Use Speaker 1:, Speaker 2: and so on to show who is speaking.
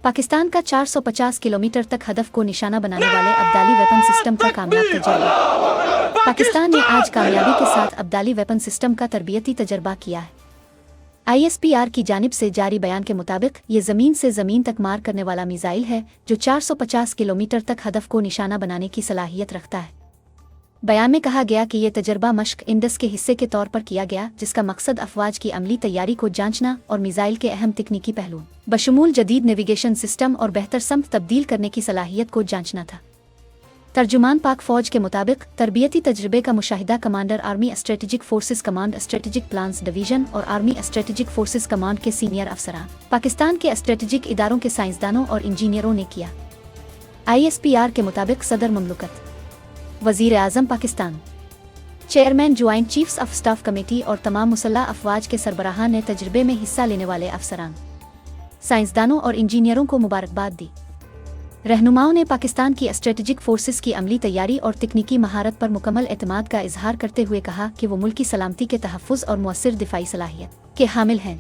Speaker 1: पाकिस्तान का 450 किलोमीटर तक हदफ को निशाना बनाने वाले अब्दाली वेपन सिस्टम का कामयाब तजर्बा। पाकिस्तान ने आज कामयाबी के साथ अब्दाली वेपन सिस्टम का तरबियती तजर्बा किया है। ISPR की जानिब से जारी बयान के मुताबिक ये ज़मीन से ज़मीन तक मार करने वाला मिसाइल है जो 450 किलोमीटर तक हदफ को निशाना बनाने की सलाहियत रखता है। बयान में कहा गया कि यह तजर्बा मश्क इंडस के हिस्से के तौर पर किया गया, जिसका मकसद अफवाज की अमली तैयारी को जांचना और मिसाइल के अहम तकनीकी पहलुओं बशमूल जदीद नेविगेशन सिस्टम और बेहतर समत तब्दील करने की सलाहियत को जांचना था। तर्जुमान पाक फौज के मुताबिक तरबियती तजर्बे का मुशाहिदा commander army strategic forces command strategic plans division और आर्मी स्ट्रेटेजिक फोर्सेस कमांड के सीनियर अफसरान, पाकिस्तान के स्ट्रेटेजिक इदारों के साइंसदानों और इंजीनियरों ने किया। ISPR के मुताबिक सदर ममलकत, वज़ीर आज़म Pakistan, chairman joint chiefs of staff committee और तमाम मुसल्लह अफवाज के सरबराहान ने तजर्बे में हिस्सा लेने वाले अफसरान, साइंसदानों और इंजीनियरों को मुबारकबाद दी। रहनुमाओं ने पाकिस्तान की स्ट्रेटेजिक फोर्सेस की अमली तैयारी और तकनीकी महारत पर मुकम्मल एतमाद का इजहार करते हुए कहा कि वो मुल्की सलामती के तहफ़्फ़ुज़ और मुअस्सिर दिफाई सलाहियत के हामिल हैं।